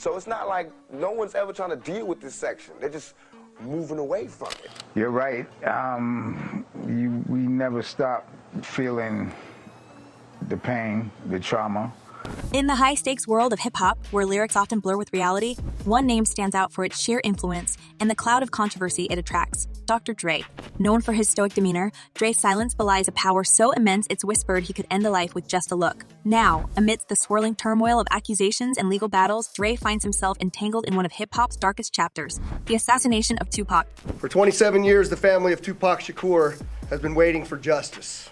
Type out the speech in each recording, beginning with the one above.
So it's not like no one's ever trying to deal with this section. They're just moving away from it. You're right. We never stop feeling the pain, the trauma. In the high-stakes world of hip-hop, where lyrics often blur with reality, one name stands out for its sheer influence and the cloud of controversy it attracts: Dr. Dre. Known for his stoic demeanor, Dre's silence belies a power so immense it's whispered he could end a life with just a look. Now, amidst the swirling turmoil of accusations and legal battles, Dre finds himself entangled in one of hip-hop's darkest chapters: the assassination of Tupac. For 27 years, the family of Tupac Shakur has been waiting for justice.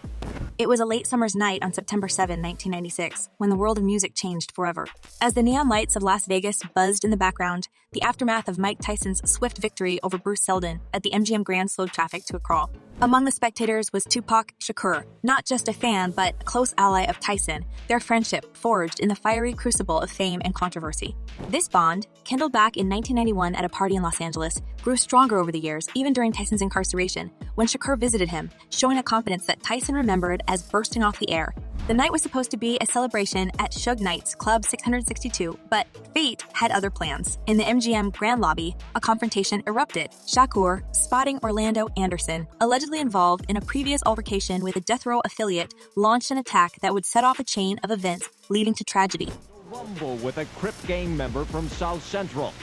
It was a late summer's night on September 7, 1996, when the world of music changed forever. As the neon lights of Las Vegas buzzed in the background, the aftermath of Mike Tyson's swift victory over Bruce Seldon at the MGM Grand slowed traffic to a crawl. Among the spectators was Tupac Shakur, not just a fan, but a close ally of Tyson, their friendship forged in the fiery crucible of fame and controversy. This bond, kindled back in 1991 at a party in Los Angeles, grew stronger over the years, even during Tyson's incarceration, when Shakur visited him, showing a confidence that Tyson remembered as bursting off the air. The night was supposed to be a celebration at Suge Knight's Club 662, but fate had other plans. In the MGM Grand Lobby, a confrontation erupted. Shakur, spotting Orlando Anderson, allegedly involved in a previous altercation with a death row affiliate, launched an attack that would set off a chain of events leading to tragedy. Rumble with a Crip gang member from South Central.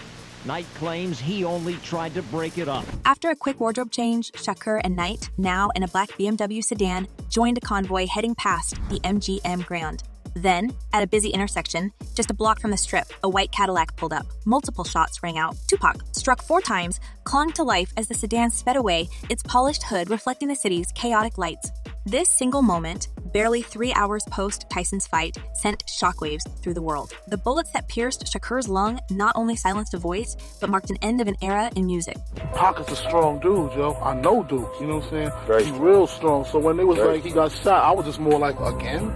Knight claims he only tried to break it up. After a quick wardrobe change, Shakur and Knight, now in a black BMW sedan, joined a convoy heading past the MGM Grand. Then, at a busy intersection, just a block from the Strip, a white Cadillac pulled up. Multiple shots rang out. Tupac, struck 4 times, clung to life as the sedan sped away, its polished hood reflecting the city's chaotic lights. This single moment, barely 3 hours post-Tyson's fight, sent shockwaves through the world. The bullets that pierced Shakur's lung not only silenced a voice, but marked an end of an era in music. Pac is a strong dude, yo. I know dude, you know what I'm saying? Very He's real strong. So when they was like, he got shot, I was just more like, again?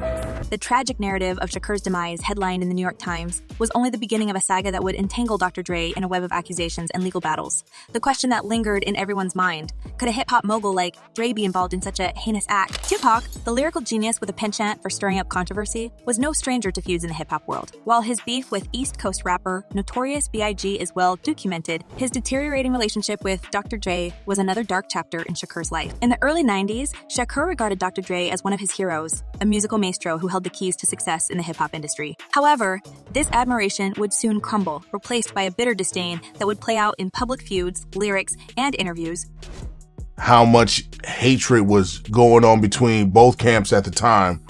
The tragic narrative of Shakur's demise, headlined in the New York Times, was only the beginning of a saga that would entangle Dr. Dre in a web of accusations and legal battles. The question that lingered in everyone's mind: could a hip-hop mogul like Dre be involved in such a heinous act? Tupac, the lyrical genius with a penchant for stirring up controversy, was no stranger to feuds in the hip-hop world. While his beef with East Coast rapper Notorious B.I.G. is well documented, his deteriorating relationship with Dr. Dre was another dark chapter in Shakur's life. In the early 90s, Shakur regarded Dr. Dre as one of his heroes, a musical maestro who held the keys to success in the hip-hop industry. However, this admiration would soon crumble, replaced by a bitter disdain that would play out in public feuds, lyrics, and interviews. How much hatred was going on between both camps at the time.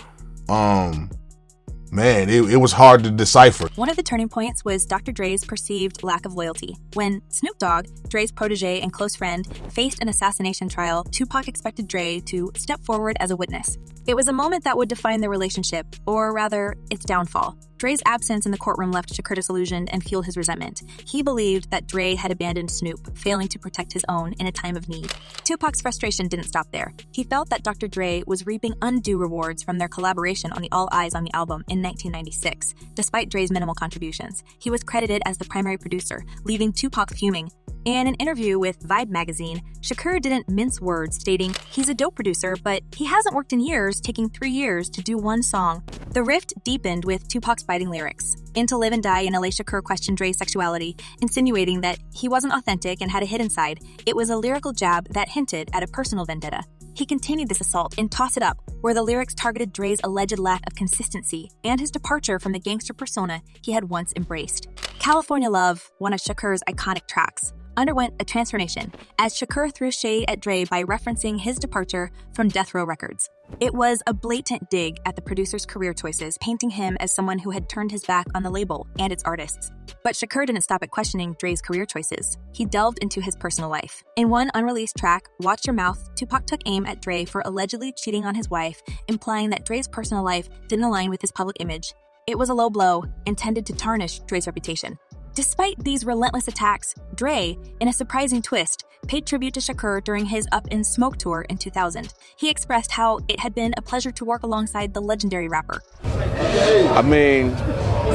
Man, it was hard to decipher. One of the turning points was Dr. Dre's perceived lack of loyalty. When Snoop Dogg, Dre's protege and close friend, faced an assassination trial, Tupac expected Dre to step forward as a witness. It was a moment that would define their relationship, or rather, its downfall. Dre's absence in the courtroom left Shakur disillusioned and fueled his resentment. He believed that Dre had abandoned Snoop, failing to protect his own in a time of need. Tupac's frustration didn't stop there. He felt that Dr. Dre was reaping undue rewards from their collaboration on the All Eyes on the album in 1996. Despite Dre's minimal contributions, he was credited as the primary producer, leaving Tupac fuming. In an interview with Vibe magazine, Shakur didn't mince words, stating, "He's a dope producer, but he hasn't worked in years, taking 3 years to do one song." The rift deepened with Tupac's biting lyrics. In To Live and Die in LA, Shakur questioned Dre's sexuality, insinuating that he wasn't authentic and had a hidden side. It was a lyrical jab that hinted at a personal vendetta. He continued this assault in Toss It Up, where the lyrics targeted Dre's alleged lack of consistency and his departure from the gangster persona he had once embraced. California Love, one of Shakur's iconic tracks, underwent a transformation as Shakur threw shade at Dre by referencing his departure from Death Row Records. It was a blatant dig at the producer's career choices, painting him as someone who had turned his back on the label and its artists. But Shakur didn't stop at questioning Dre's career choices. He delved into his personal life. In one unreleased track, Watch Your Mouth, Tupac took aim at Dre for allegedly cheating on his wife, implying that Dre's personal life didn't align with his public image. It was a low blow, intended to tarnish Dre's reputation. Despite these relentless attacks, Dre, in a surprising twist, paid tribute to Shakur during his Up in Smoke tour in 2000. He expressed how it had been a pleasure to work alongside the legendary rapper. I mean,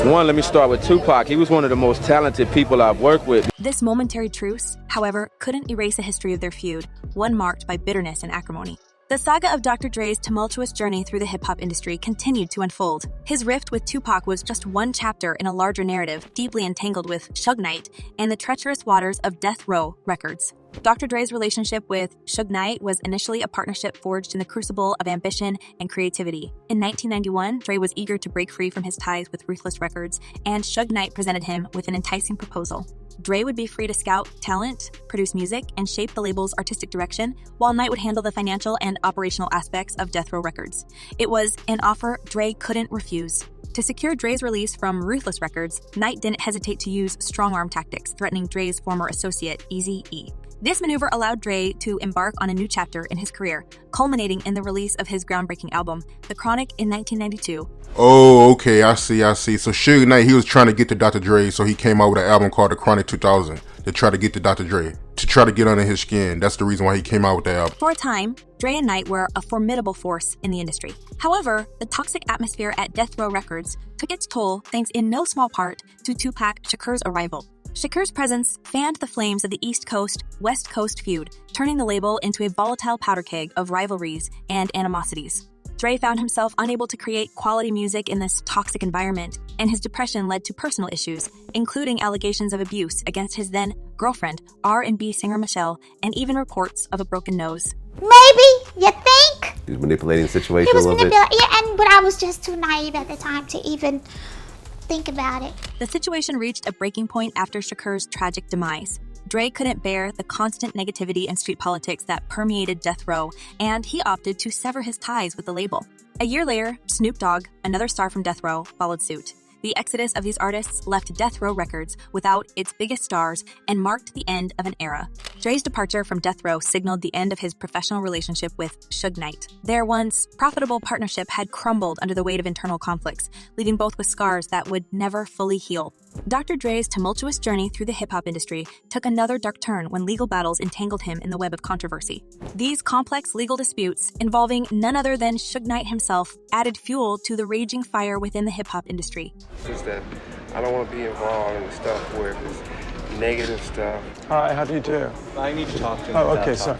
let me start with Tupac. He was one of the most talented people I've worked with. This momentary truce, however, couldn't erase a history of their feud, one marked by bitterness and acrimony. The saga of Dr. Dre's tumultuous journey through the hip-hop industry continued to unfold. His rift with Tupac was just one chapter in a larger narrative deeply entangled with Suge Knight and the treacherous waters of Death Row Records. Dr. Dre's relationship with Suge Knight was initially a partnership forged in the crucible of ambition and creativity. In 1991, Dre was eager to break free from his ties with Ruthless Records, and Suge Knight presented him with an enticing proposal. Dre would be free to scout talent, produce music, and shape the label's artistic direction, while Knight would handle the financial and operational aspects of Death Row Records. It was an offer Dre couldn't refuse. To secure Dre's release from Ruthless Records, Knight didn't hesitate to use strong-arm tactics, threatening Dre's former associate, Eazy-E. This maneuver allowed Dre to embark on a new chapter in his career, culminating in the release of his groundbreaking album, The Chronic, in 1992. Oh, okay, I see. So Suge Knight, he was trying to get to Dr. Dre, so he came out with an album called The Chronic 2000 to try to get to Dr. Dre, to try to get under his skin. That's the reason why he came out with the album. For a time, Dre and Knight were a formidable force in the industry. However, the toxic atmosphere at Death Row Records took its toll thanks in no small part to Tupac Shakur's arrival. Shakur's presence fanned the flames of the East Coast-West Coast feud, turning the label into a volatile powder keg of rivalries and animosities. Dre found himself unable to create quality music in this toxic environment, and his depression led to personal issues, including allegations of abuse against his then-girlfriend, R&B singer Michelle, and even reports of a broken nose. Maybe, you think? He was manipulating the situation He was a little bit? Yeah, but I was just too naive at the time to even think about it. The situation reached a breaking point after Shakur's tragic demise. Dre couldn't bear the constant negativity and street politics that permeated Death Row, and he opted to sever his ties with the label. A year later, Snoop Dogg, another star from Death Row, followed suit. The exodus of these artists left Death Row Records without its biggest stars and marked the end of an era. Dre's departure from Death Row signaled the end of his professional relationship with Suge Knight. Their once profitable partnership had crumbled under the weight of internal conflicts, leaving both with scars that would never fully heal. Dr. Dre's tumultuous journey through the hip-hop industry took another dark turn when legal battles entangled him in the web of controversy. These complex legal disputes, involving none other than Suge Knight himself, added fuel to the raging fire within the hip-hop industry. Just that I don't want to be involved in the stuff where it's negative stuff. Hi, how do you do? I need to talk to him. Oh, okay, sorry.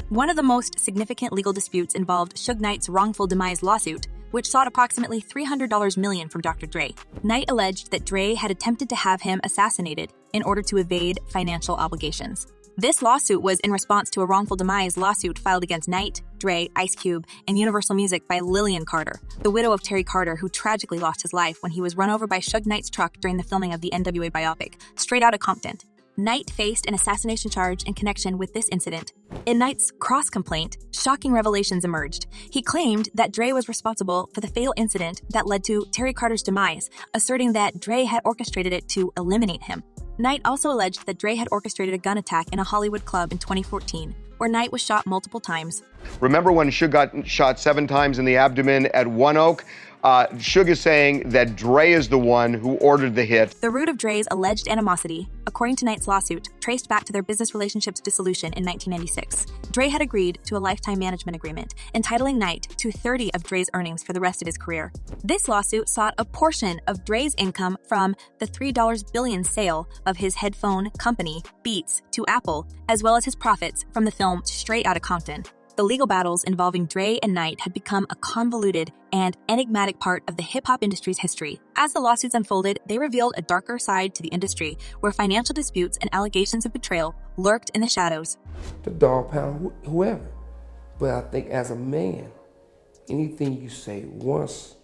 One of the most significant legal disputes involved Suge Knight's wrongful demise lawsuit, which sought approximately $300 million from Dr. Dre. Knight alleged that Dre had attempted to have him assassinated in order to evade financial obligations. This lawsuit was in response to a wrongful demise lawsuit filed against Knight, Dre, Ice Cube, and Universal Music by Lillian Carter, the widow of Terry Carter, who tragically lost his life when he was run over by Suge Knight's truck during the filming of the NWA biopic, Straight Outta Compton. Knight faced an assassination charge in connection with this incident. In Knight's cross-complaint, shocking revelations emerged. He claimed that Dre was responsible for the fatal incident that led to Terry Carter's demise, asserting that Dre had orchestrated it to eliminate him. Knight also alleged that Dre had orchestrated a gun attack in a Hollywood club in 2014, where Knight was shot multiple times. Remember when Suge got shot 7 times in the abdomen at One Oak? Suge is saying that Dre is the one who ordered the hit. The root of Dre's alleged animosity, according to Knight's lawsuit, traced back to their business relationship's dissolution in 1996. Dre had agreed to a lifetime management agreement, entitling Knight to 30 of Dre's earnings for the rest of his career. This lawsuit sought a portion of Dre's income from the $3 billion sale of his headphone company, Beats, to Apple, as well as his profits from the film Straight Outta Compton. The legal battles involving Dre and Knight had become a convoluted and enigmatic part of the hip-hop industry's history. As the lawsuits unfolded, they revealed a darker side to the industry, where financial disputes and allegations of betrayal lurked in the shadows. The dog pound whoever. But I think as a man, anything you say once,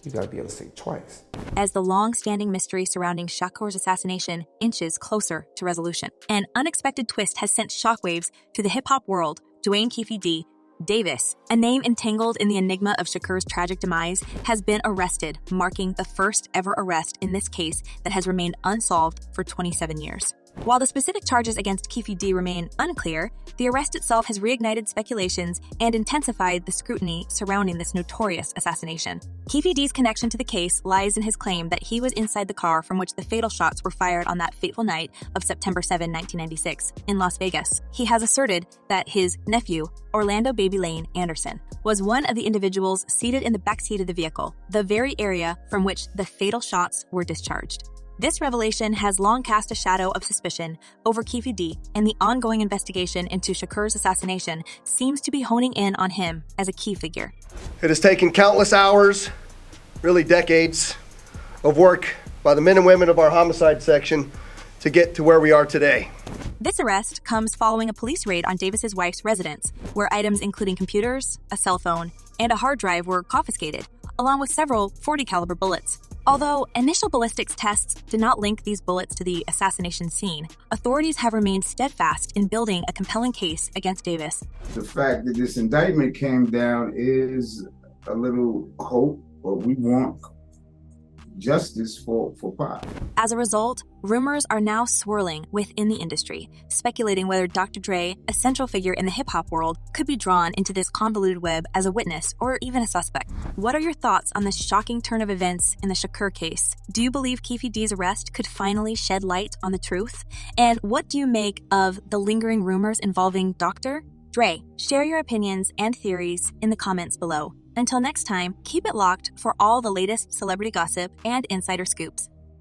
you gotta be able to say twice. As the long-standing mystery surrounding Shakur's assassination inches closer to resolution, an unexpected twist has sent shockwaves through the hip-hop world. Dwayne Keefe D. Davis, a name entangled in the enigma of Shakur's tragic demise, has been arrested, marking the first ever arrest in this case that has remained unsolved for 27 years. While the specific charges against Keefe D remain unclear, the arrest itself has reignited speculations and intensified the scrutiny surrounding this notorious assassination. Keefe D's connection to the case lies in his claim that he was inside the car from which the fatal shots were fired on that fateful night of September 7, 1996, in Las Vegas. He has asserted that his nephew, Orlando Baby Lane Anderson, was one of the individuals seated in the backseat of the vehicle, the very area from which the fatal shots were discharged. This revelation has long cast a shadow of suspicion over Keffe D, and the ongoing investigation into Shakur's assassination seems to be honing in on him as a key figure. It has taken countless hours, really decades, of work by the men and women of our homicide section to get to where we are today. This arrest comes following a police raid on Davis's wife's residence, where items including computers, a cell phone, and a hard drive were confiscated, along with several .40 caliber bullets. Although initial ballistics tests did not link these bullets to the assassination scene, authorities have remained steadfast in building a compelling case against Davis. The fact that this indictment came down is a little hope, but we want justice for Pac. As a result, rumors are now swirling within the industry, speculating whether Dr. Dre, a central figure in the hip-hop world, could be drawn into this convoluted web as a witness or even a suspect. What are your thoughts on this shocking turn of events in the Shakur case? Do you believe Keffe D's arrest could finally shed light on the truth? And what do you make of the lingering rumors involving Dr. Dre? Share your opinions and theories in the comments below. Until next time, keep it locked for all the latest celebrity gossip and insider scoops.